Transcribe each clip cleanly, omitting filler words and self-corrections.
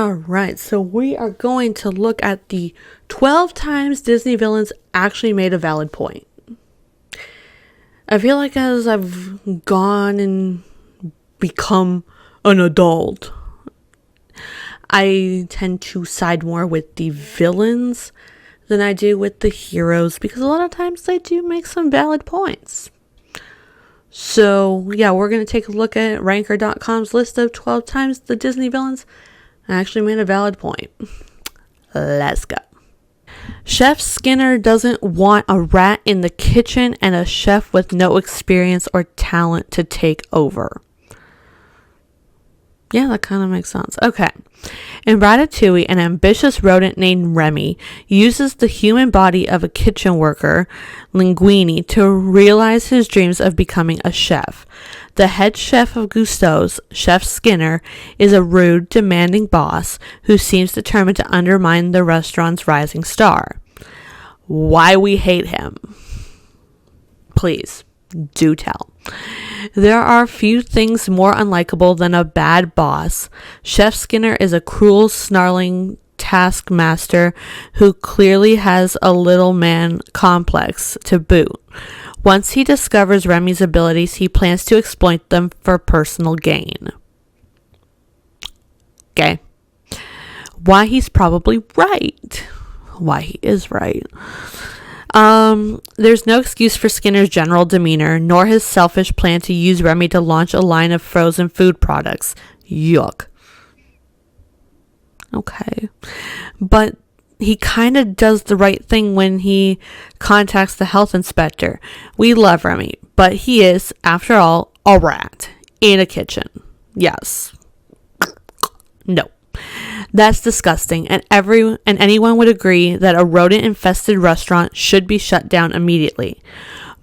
Alright, so we are going to look at the 12 times Disney villains actually made a valid point. I feel like as I've gone and become an adult, I tend to side more with the villains than I do with the heroes, because a lot of times they do make some valid points. So yeah, we're going to take a look at Ranker.com's list of 12 times the Disney villains actually made a valid point. Let's go. Chef Skinner doesn't want a rat in the kitchen and a chef with no experience or talent to take over. Yeah, that kind of makes sense. Okay. In Ratatouille, an ambitious rodent named Remy uses the human body of a kitchen worker, Linguini, to realize his dreams of becoming a chef. The head chef of Gusteau's, Chef Skinner, is a rude, demanding boss who seems determined to undermine the restaurant's rising star. Why we hate him? Please, do tell. There are few things more unlikable than a bad boss. Chef Skinner is a cruel, snarling taskmaster who clearly has a little man complex to boot. Once he discovers Remy's abilities, he plans to exploit them for personal gain. Okay. Why he's probably right. Why he is right. There's no excuse for Skinner's general demeanor, nor his selfish plan to use Remy to launch a line of frozen food products. Yuck. Okay. But he kind of does the right thing when he contacts the health inspector. We love Remy, but he is, after all, a rat in a kitchen. Yes. No. That's disgusting, and anyone would agree that a rodent-infested restaurant should be shut down immediately.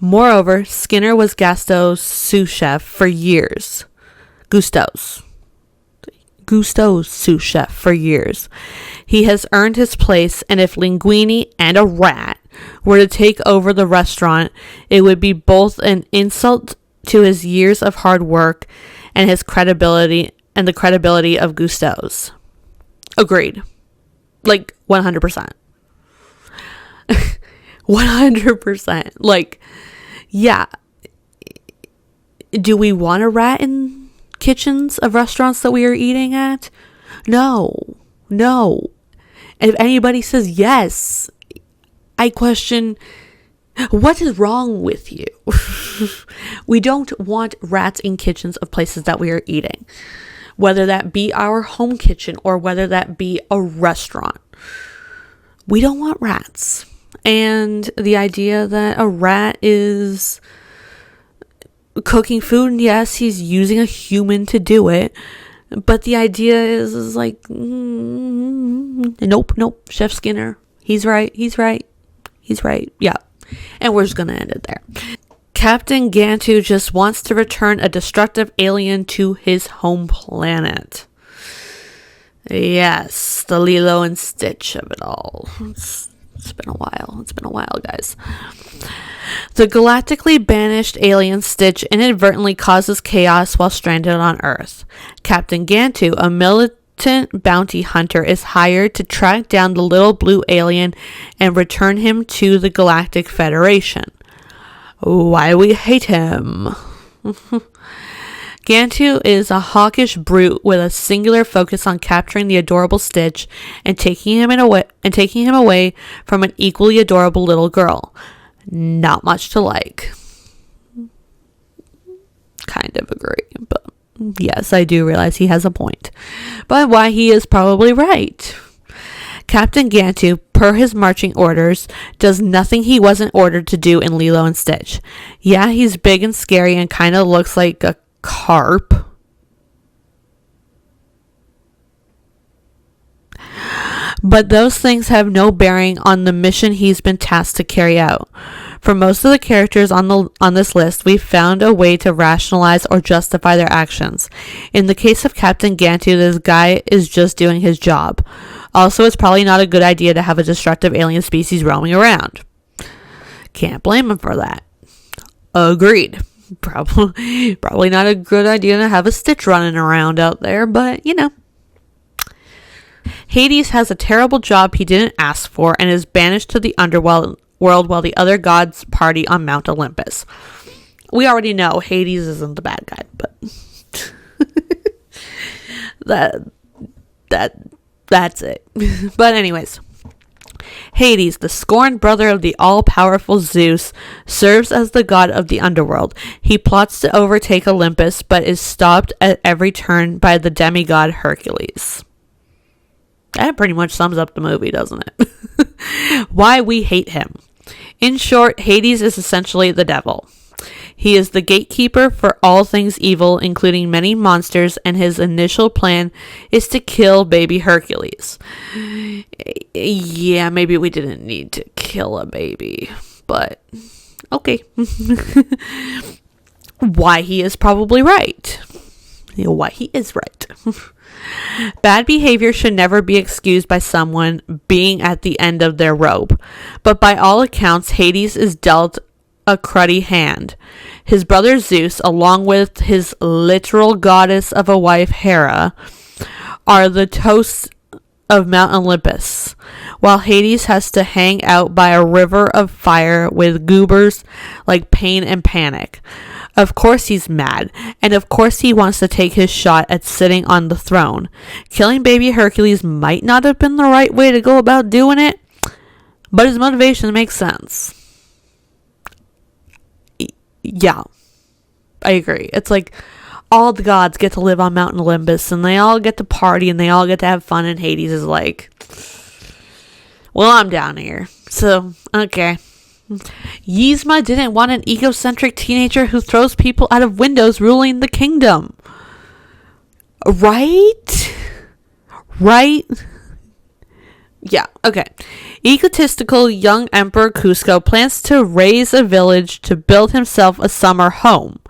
Moreover, Skinner was Gusteau's sous chef for years. Gusteau's sous chef for years. He has earned his place, and if Linguini and a rat were to take over the restaurant, it would be both an insult to his years of hard work and his credibility and the credibility of Gusteau's. Agreed. Like 100%. 100%. Like, yeah. Do we want a rat in kitchens of restaurants that we are eating at? No. If anybody says yes, I question, what is wrong with you? We don't want rats in kitchens of places that we are eating. Whether that be our home kitchen or whether that be a restaurant. We don't want rats. And the idea that a rat is cooking food, and yes, he's using a human to do it. But the idea is like, nope, Chef Skinner. He's right. Yeah. And we're just going to end it there. Captain Gantu just wants to return a destructive alien to his home planet. Yes, the Lilo and Stitch of it all. It's been a while, guys. The galactically banished alien Stitch inadvertently causes chaos while stranded on Earth. Captain Gantu, a militant bounty hunter, is hired to track down the little blue alien and return him to the Galactic Federation. Why we hate him. Gantu is a hawkish brute with a singular focus on capturing the adorable Stitch and taking him away from an equally adorable little girl. Not much to like. Kind of agree, but yes, I do realize he has a point. But why he is probably right. Captain Gantu, per his marching orders, does nothing he wasn't ordered to do in Lilo and Stitch. Yeah, he's big and scary and kind of looks like a carp. But those things have no bearing on the mission he's been tasked to carry out. For most of the characters on this list, we've found a way to rationalize or justify their actions. In the case of Captain Gantu, this guy is just doing his job. Also, it's probably not a good idea to have a destructive alien species roaming around. Can't blame him for that. Agreed. Probably not a good idea to have a Stitch running around out there, but, you know. Hades has a terrible job he didn't ask for and is banished to the underworld while the other gods party on Mount Olympus. We already know Hades isn't the bad guy, but that's it. But anyways, Hades, the scorned brother of the all-powerful Zeus, serves as the god of the underworld. He plots to overtake Olympus, but is stopped at every turn by the demigod Hercules. That pretty much sums up the movie, doesn't it? Why we hate him. In short, Hades is essentially the devil. He is the gatekeeper for all things evil, including many monsters, and his initial plan is to kill baby Hercules. Yeah, maybe we didn't need to kill a baby, but okay. Why he is probably right. Why he is right. Bad behavior should never be excused by someone being at the end of their rope, but by all accounts, Hades is dealt a cruddy hand. His brother Zeus, along with his literal goddess of a wife Hera, are the toasts of Mount Olympus, while Hades has to hang out by a river of fire with goobers like Pain and Panic. Of course he's mad, and of course he wants to take his shot at sitting on the throne. Killing baby Hercules might not have been the right way to go about doing it, but his motivation makes sense. Yeah, I agree. It's like all the gods get to live on Mount Olympus and they all get to party and they all get to have fun, and Hades is like, well, I'm down here, so okay. Yzma didn't want an egocentric teenager who throws people out of windows ruling the kingdom. Right? Yeah, okay. Egotistical young Emperor Cusco plans to raise a village to build himself a summer home.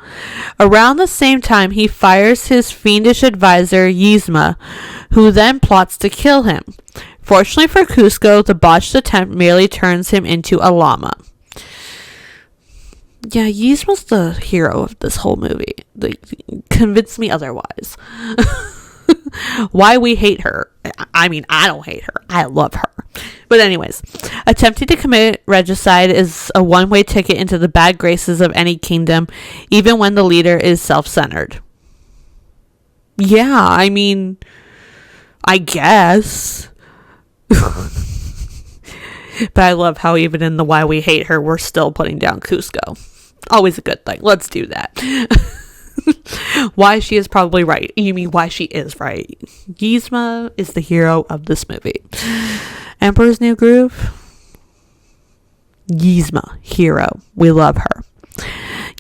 Around the same time, he fires his fiendish advisor, Yzma, who then plots to kill him. Fortunately for Cusco, the botched attempt merely turns him into a llama. Yeah, Yzma's the hero of this whole movie. Convince me otherwise. Why we hate her. I mean, I don't hate her. I love her. But anyways, attempting to commit regicide is a one-way ticket into the bad graces of any kingdom, even when the leader is self-centered. Yeah, I mean, I guess. But I love how even in the why we hate her, we're still putting down Cusco. Always a good thing. Let's do that. Why she is probably right. You mean why she is right. Yzma is the hero of this movie. Emperor's New Groove. Yzma, hero. We love her.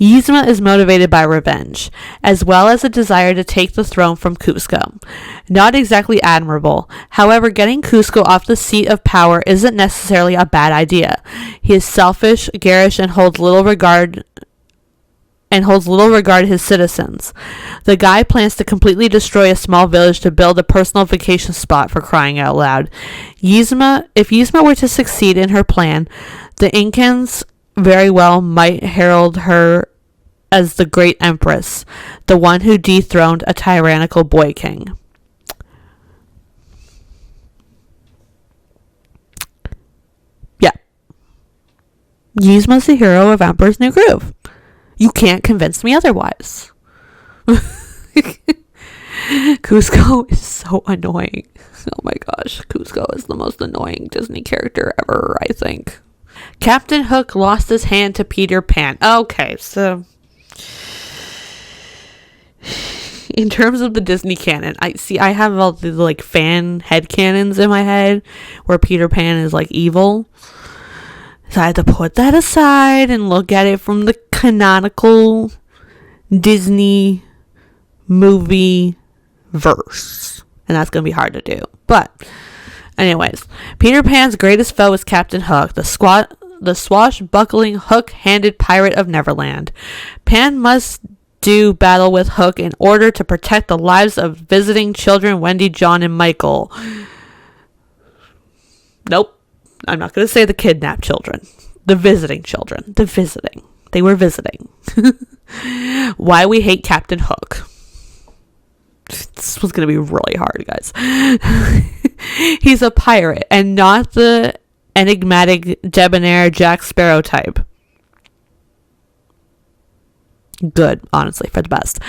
Yzma is motivated by revenge, as well as a desire to take the throne from Cusco. Not exactly admirable. However, getting Cusco off the seat of power isn't necessarily a bad idea. He is selfish, garish, and holds little regard his citizens. The guy plans to completely destroy a small village to build a personal vacation spot, for crying out loud. If Yzma were to succeed in her plan, the Incans very well might herald her as the great empress, the one who dethroned a tyrannical boy king. Yeah. Yzma's the hero of Emperor's New Groove. You can't convince me otherwise. Cusco is so annoying. Oh my gosh, Cusco is the most annoying Disney character ever, I think. Captain Hook lost his hand to Peter Pan. Okay, so in terms of the Disney canon, I have all the like fan headcanons in my head where Peter Pan is like evil. So I had to put that aside and look at it from the canonical Disney movie verse. And that's going to be hard to do. But anyways, Peter Pan's greatest foe is Captain Hook, the swashbuckling hook-handed pirate of Neverland. Pan must do battle with Hook in order to protect the lives of visiting children Wendy, John, and Michael. Nope. I'm not going to say the kidnapped children. The visiting children. The visiting. They were visiting. Why we hate Captain Hook. It's This was going to be really hard, guys. He's a pirate and not the enigmatic, debonair Jack Sparrow type. Good, honestly, for the best.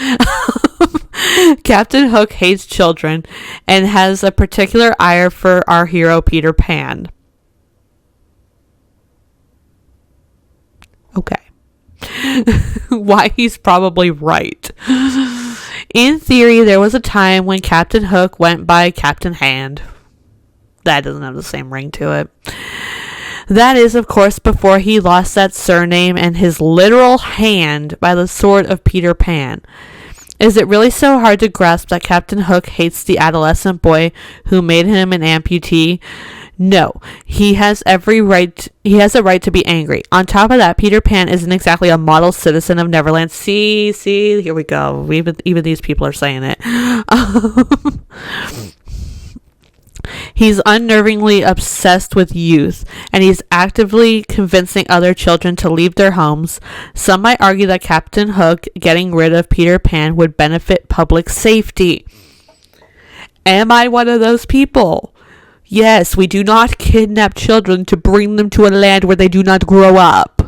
Captain Hook hates children and has a particular ire for our hero Peter Pan. Okay. Why he's probably right. In theory, there was a time when Captain Hook went by Captain Hand. That doesn't have the same ring to it. That is, of course, before he lost that surname and his literal hand by the sword of Peter Pan. Is it really so hard to grasp that Captain Hook hates the adolescent boy who made him an amputee? No, he has a right to be angry. On top of that, Peter Pan isn't exactly a model citizen of Neverland. See, here we go. Even these people are saying it. He's unnervingly obsessed with youth, and he's actively convincing other children to leave their homes. Some might argue that Captain Hook getting rid of Peter Pan would benefit public safety. Am I one of those people? Yes, we do not kidnap children to bring them to a land where they do not grow up.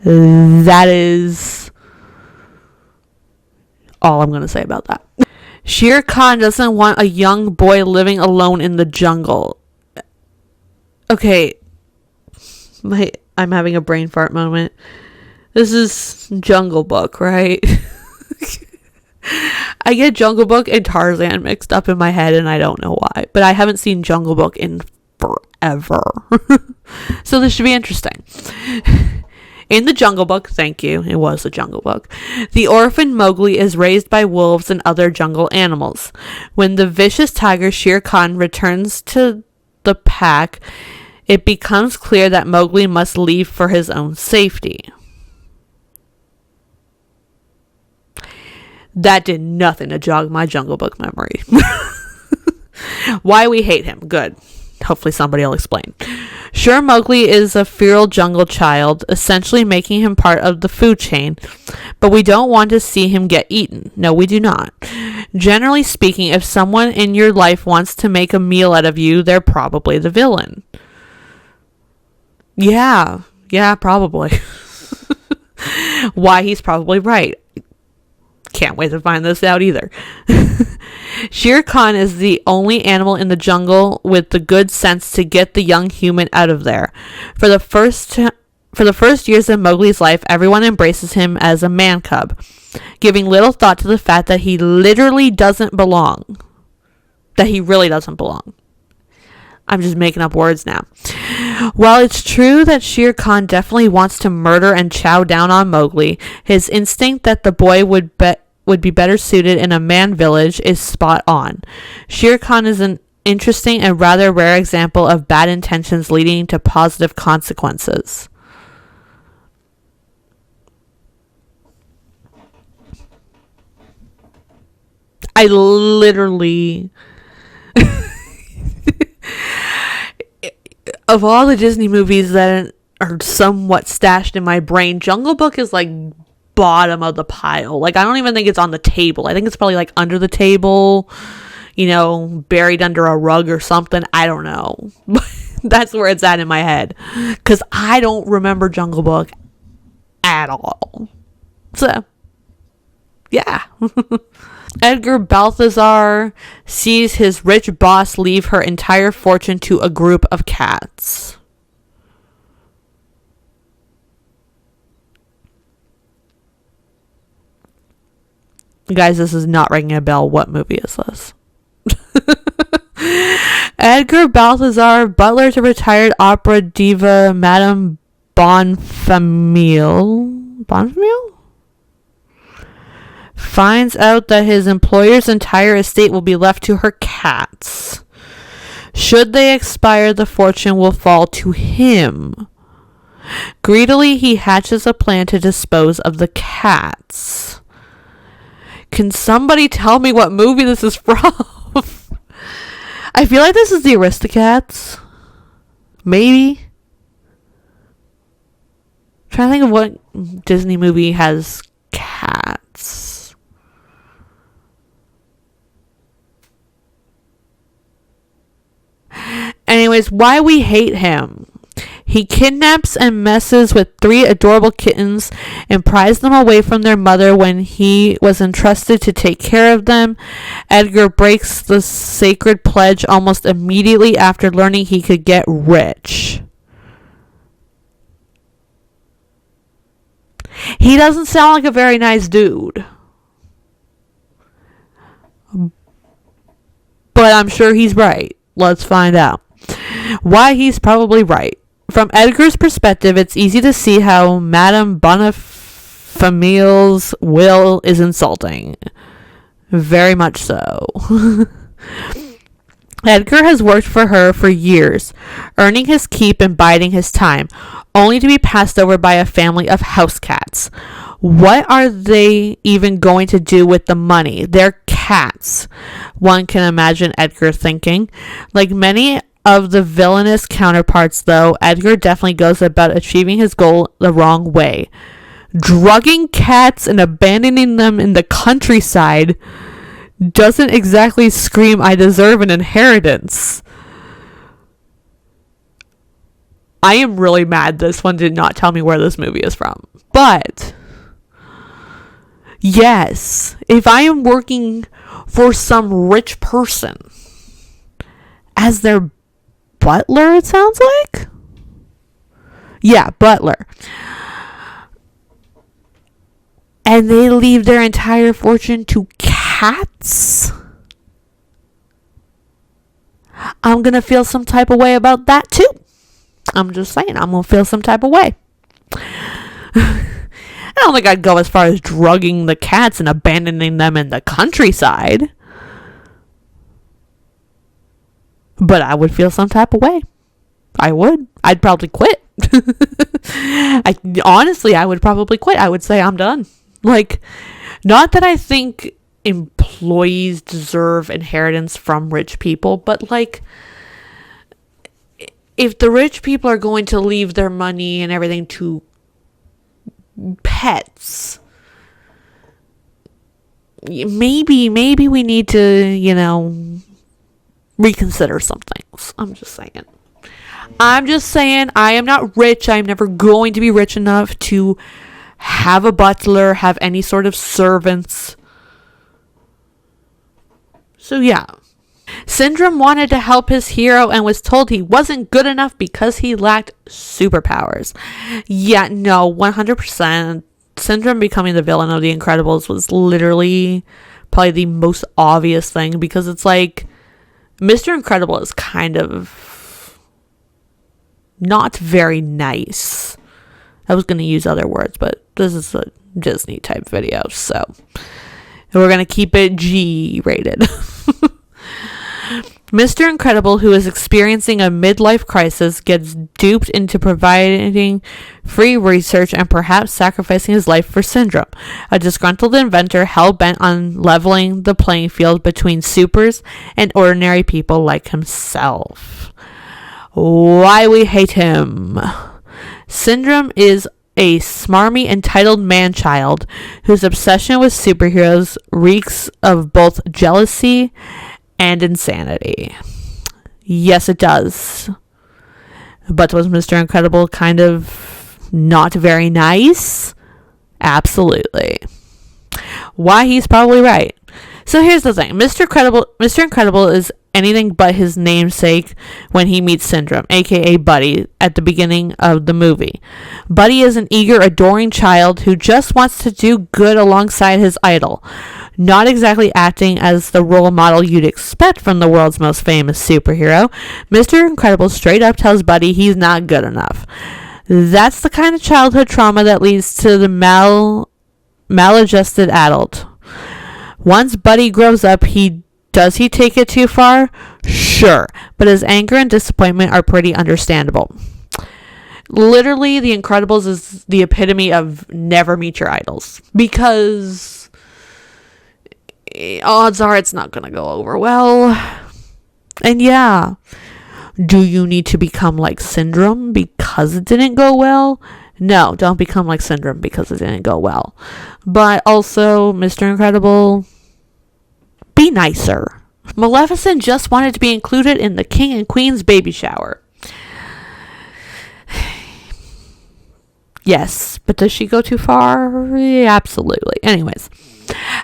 That is all I'm going to say about that. Shere Khan doesn't want a young boy living alone in the jungle. Okay, I'm having a brain fart moment. This is Jungle Book, right? I get Jungle Book and Tarzan mixed up in my head, and I don't know why. But I haven't seen Jungle Book in forever. So this should be interesting. In the Jungle Book, thank you, it was the Jungle Book, the orphan Mowgli is raised by wolves and other jungle animals. When the vicious tiger Shere Khan returns to the pack, it becomes clear that Mowgli must leave for his own safety. That did nothing to jog my Jungle Book memory. Why we hate him. Good. Hopefully somebody will explain. Sure, Mowgli is a feral jungle child, essentially making him part of the food chain, but we don't want to see him get eaten. No, we do not. Generally speaking, if someone in your life wants to make a meal out of you, they're probably the villain. Yeah, probably. Why he's probably right. Can't wait to find this out either. Shere Khan is the only animal in the jungle with the good sense to get the young human out of there. For the first years of Mowgli's life, everyone embraces him as a man cub, giving little thought to the fact that he literally doesn't belong. That he really doesn't belong. I'm just making up words now. While it's true that Shere Khan definitely wants to murder and chow down on Mowgli, his instinct that the boy would be better suited in a man village is spot on. Shere Khan is an interesting and rather rare example of bad intentions leading to positive consequences. I literally... Of all the Disney movies that are somewhat stashed in my brain, Jungle Book is like bottom of the pile. Like, I don't even think it's on the table. I think it's probably like under the table, buried under a rug or something. I don't know. That's where it's at in my head, because I don't remember Jungle Book at all. So, yeah. Edgar Balthazar sees his rich boss leave her entire fortune to a group of cats. Guys, this is not ringing a bell. What movie is this? Edgar Balthazar, butler to retired opera diva Madame Bonfamille, finds out that his employer's entire estate will be left to her cats. Should they expire, the fortune will fall to him. Greedily, he hatches a plan to dispose of the cats. Can somebody tell me what movie this is from? I feel like this is the Aristocats. Maybe. I'm trying to think of what Disney movie has cats. Anyways, why we hate him. He kidnaps and messes with 3 adorable kittens and pries them away from their mother when he was entrusted to take care of them. Edgar breaks the sacred pledge almost immediately after learning he could get rich. He doesn't sound like a very nice dude. But I'm sure he's right. Let's find out. Why he's probably right. From Edgar's perspective, it's easy to see how Madame Bonifamille's will is insulting. Very much so. Edgar has worked for her for years, earning his keep and biding his time, only to be passed over by a family of house cats. What are they even going to do with the money? They're cats, one can imagine Edgar thinking. Like many of the villainous counterparts, though, Edgar definitely goes about achieving his goal the wrong way. Drugging cats and abandoning them in the countryside doesn't exactly scream, I deserve an inheritance. I am really mad this one did not tell me where this movie is from. But, yes, if I am working for some rich person as their butler, it sounds like? Yeah, butler. And they leave their entire fortune to cats? I'm gonna feel some type of way about that too. I'm just saying, I'm gonna feel some type of way. I don't think I'd go as far as drugging the cats and abandoning them in the countryside. But I would feel some type of way. I would. I'd probably quit. Honestly, I would probably quit. I would say I'm done. Like, not that I think employees deserve inheritance from rich people, but like, if the rich people are going to leave their money and everything to pets, maybe we need to, reconsider some things. I'm just saying I am not rich. I'm never going to be rich enough to have a butler, have any sort of servants. So yeah. Syndrome wanted to help his hero and was told he wasn't good enough because he lacked superpowers. Yeah, no, 100%. Syndrome becoming the villain of The Incredibles was literally probably the most obvious thing, because it's like Mr. Incredible is kind of not very nice. I was going to use other words, but this is a Disney type video, so we're going to keep it G-rated. Mr. Incredible, who is experiencing a midlife crisis, gets duped into providing free research and perhaps sacrificing his life for Syndrome, a disgruntled inventor hell-bent on leveling the playing field between supers and ordinary people like himself. Why we hate him. Syndrome is a smarmy, entitled man-child whose obsession with superheroes reeks of both jealousy and insanity. Yes, it does. But was Mr. Incredible kind of not very nice? Absolutely. Why he's probably right. So here's the thing. Mr. Incredible is anything but his namesake when he meets Syndrome, aka Buddy, at the beginning of the movie. Buddy is an eager, adoring child who just wants to do good alongside his idol, not exactly acting as the role model you'd expect from the world's most famous superhero. Mr. Incredible straight up tells Buddy he's not good enough. That's the kind of childhood trauma that leads to the maladjusted adult. Once Buddy grows up, does he take it too far? Sure, but his anger and disappointment are pretty understandable. Literally, The Incredibles is the epitome of never meet your idols, because odds are it's not going to go over well. And yeah, do you need to become like Syndrome because it didn't go well? No, don't become like Syndrome because it didn't go well. But also, Mr. Incredible, be nicer. Maleficent just wanted to be included in the king and queen's baby shower. Yes, but does she go too far? Yeah, absolutely. Anyways,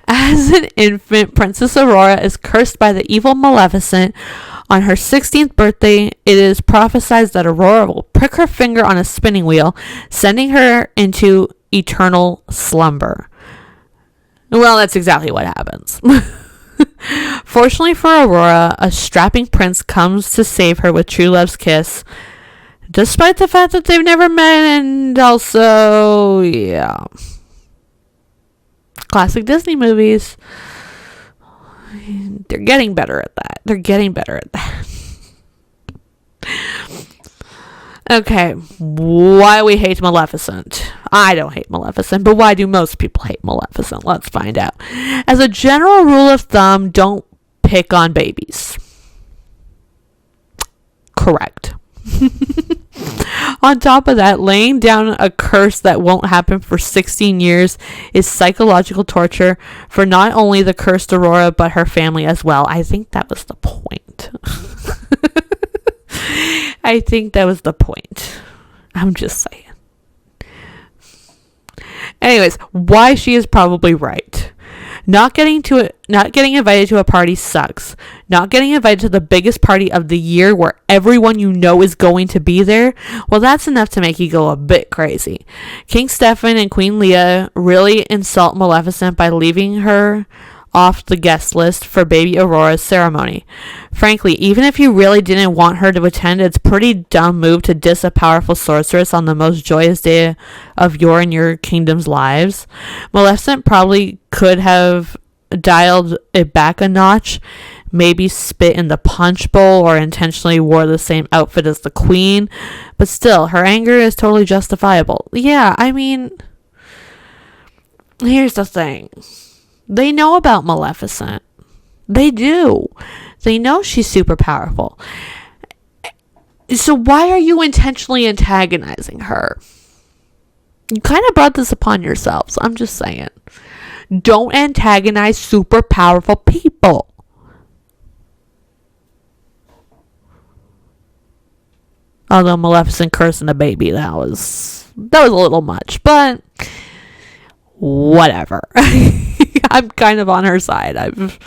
as an infant, Princess Aurora is cursed by the evil Maleficent. On her 16th birthday, it is prophesied that Aurora will prick her finger on a spinning wheel, sending her into eternal slumber. Well, that's exactly what happens. Fortunately for Aurora, a strapping prince comes to save her with true love's kiss, despite the fact that they've never met, and also, yeah. Classic Disney movies. They're getting better at that. Okay, why we hate Maleficent. I don't hate Maleficent, but why do most people hate Maleficent? Let's find out. As a general rule of thumb, don't pick on babies. Correct. On top of that, laying down a curse that won't happen for 16 years is psychological torture for not only the cursed Aurora, but her family as well. I think that was the point. I'm just saying. Anyways, why she is probably right. Not getting invited to a party sucks. Not getting invited to the biggest party of the year where everyone you know is going to be there, well, that's enough to make you go a bit crazy. King Stefan and Queen Leah really insult Maleficent by leaving her off the guest list for baby Aurora's ceremony. Frankly, even if you really didn't want her to attend, it's a pretty dumb move to diss a powerful sorceress on the most joyous day of your and your kingdom's lives. Maleficent probably could have dialed it back a notch, maybe spit in the punch bowl or intentionally wore the same outfit as the queen, but still, her anger is totally justifiable. Yeah, I mean, here's the thing. They know about Maleficent. They do. They know she's super powerful. So why are you intentionally antagonizing her? You kind of brought this upon yourselves. I'm just saying. Don't antagonize super powerful people. Although Maleficent cursing a baby, that was a little much, but whatever. I'm kind of on her side. I've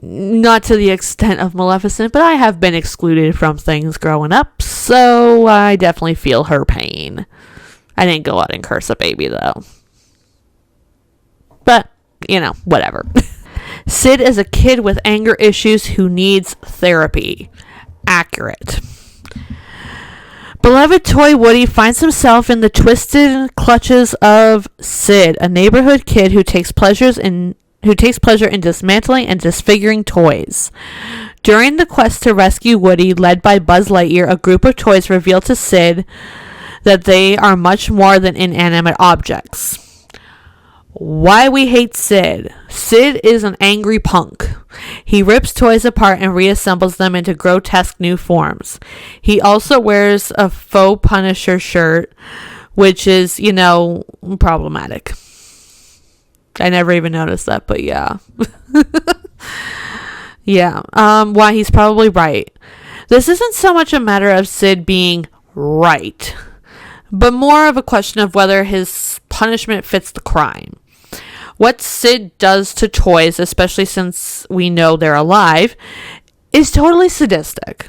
not to the extent of Maleficent, but I have been excluded from things growing up, so I definitely feel her pain. I didn't go out and curse a baby, though. But, whatever. Sid is a kid with anger issues who needs therapy. Accurate. Beloved toy Woody finds himself in the twisted clutches of Sid, a neighborhood kid who takes pleasure in dismantling and disfiguring toys. During the quest to rescue Woody, led by Buzz Lightyear, a group of toys reveal to Sid that they are much more than inanimate objects. Why we hate Sid. Sid is an angry punk. He rips toys apart and reassembles them into grotesque new forms. He also wears a faux Punisher shirt, which is, problematic. I never even noticed that, but yeah. Yeah. Why he's probably right. This isn't so much a matter of Sid being right, but more of a question of whether his punishment fits the crime. What Sid does to toys, especially since we know they're alive, is totally sadistic.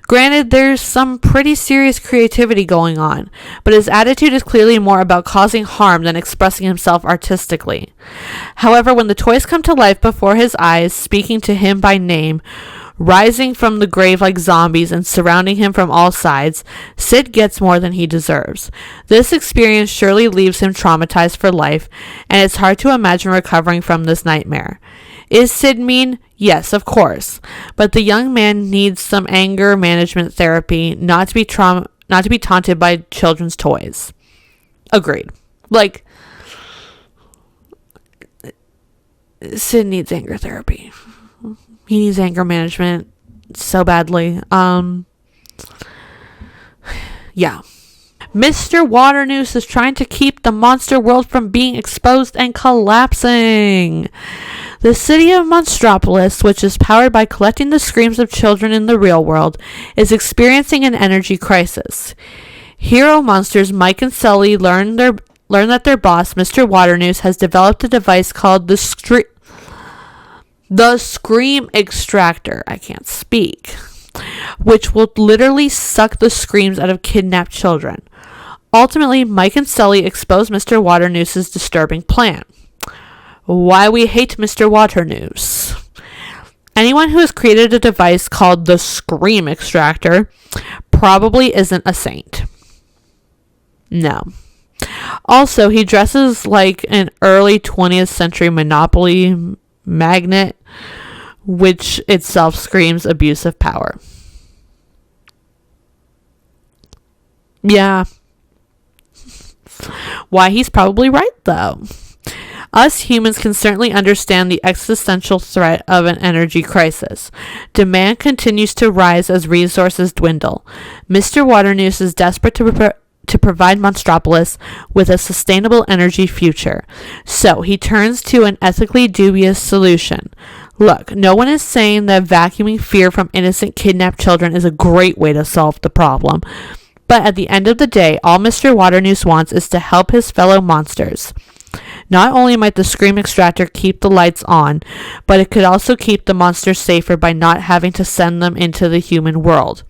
Granted, there's some pretty serious creativity going on, but his attitude is clearly more about causing harm than expressing himself artistically. However, when the toys come to life before his eyes, speaking to him by name, rising from the grave like zombies and surrounding him from all sides, Sid gets more than he deserves. This experience surely leaves him traumatized for life, and it's hard to imagine recovering from this nightmare. Is Sid mean? Yes, of course. But the young man needs some anger management therapy, not to be taunted by children's toys. Agreed. Sid needs anger therapy. He needs anger management so badly. Yeah. Mr. Waternoose is trying to keep the monster world from being exposed and collapsing. The city of Monstropolis, which is powered by collecting the screams of children in the real world, is experiencing an energy crisis. Hero monsters Mike and Sully learn that their boss, Mr. Waternoose, has developed a device called the Scream Extractor. I can't speak. Which will literally suck the screams out of kidnapped children. Ultimately, Mike and Sully expose Mr. Waternoose's disturbing plan. Why we hate Mr. Waternoose. Anyone who has created a device called the Scream Extractor probably isn't a saint. No. Also, he dresses like an early 20th century Monopoly magnate, which itself screams abuse of power. Yeah. Why he's probably right, though. Us humans can certainly understand the existential threat of an energy crisis. Demand continues to rise as resources dwindle. Mr. Waternoose is desperate to provide Monstropolis with a sustainable energy future. So he turns to an ethically dubious solution. Look, no one is saying that vacuuming fear from innocent kidnapped children is a great way to solve the problem. But at the end of the day, all Mr. Waternoose wants is to help his fellow monsters. Not only might the Scream Extractor keep the lights on, but it could also keep the monsters safer by not having to send them into the human world.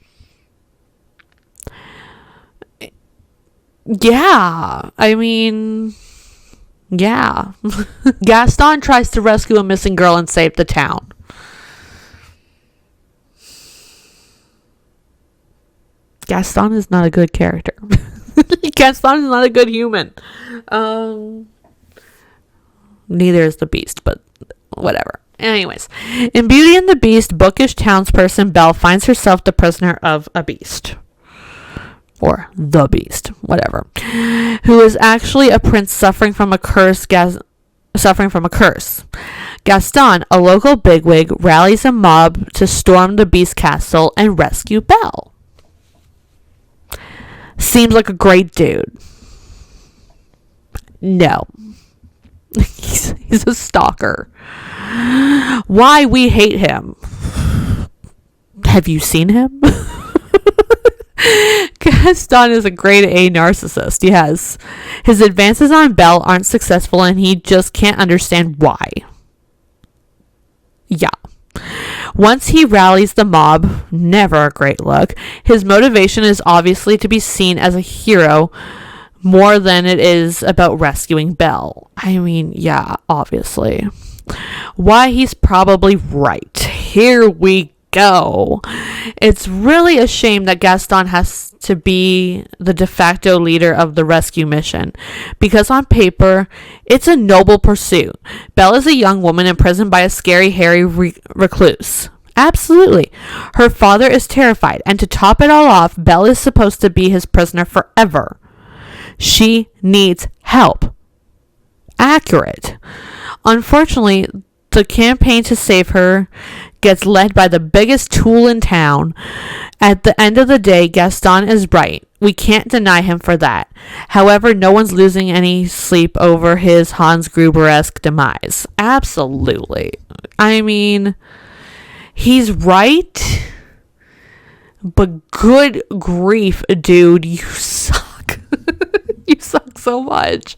Yeah, I mean, yeah. Gaston tries to rescue a missing girl and save the town. Gaston is not a good character. Gaston is not a good human. Neither is the Beast, but whatever. Anyways, in Beauty and the Beast, bookish townsperson Belle finds herself the prisoner of a beast. Or the Beast, whatever. Who is actually a prince suffering from a curse. Gaston, a local bigwig, rallies a mob to storm the Beast castle and rescue Belle. Seems like a great dude. No. He's a stalker. Why we hate him? Have you seen him? Gaston is a grade A narcissist. Yes. His advances on Belle aren't successful and he just can't understand why. Yeah. Once he rallies the mob, never a great look, his motivation is obviously to be seen as a hero more than it is about rescuing Belle. I mean, yeah, obviously. Why he's probably right. Here we go. It's really a shame that Gaston has to be the de facto leader of the rescue mission, because on paper, it's a noble pursuit. Belle is a young woman imprisoned by a scary, hairy recluse. Absolutely. Her father is terrified, and to top it all off, Belle is supposed to be his prisoner forever. She needs help. Accurate. Unfortunately, the campaign to save her gets led by the biggest tool in town. At the end of the day, Gaston is right. We can't deny him for that. However, no one's losing any sleep over his Hans Gruber-esque demise. Absolutely. I mean, he's right, but good grief, dude, you suck. You suck so much.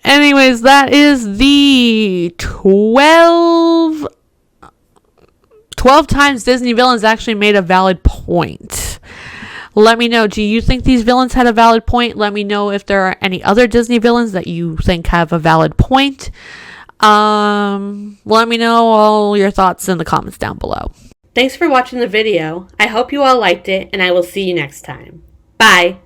Anyways, that is the 12 times Disney villains actually made a valid point. Let me know, do you think these villains had a valid point? Let me know if there are any other Disney villains that you think have a valid point. Let me know all your thoughts in the comments down below. Thanks for watching the video. I hope you all liked it, and I will see you next time. Bye!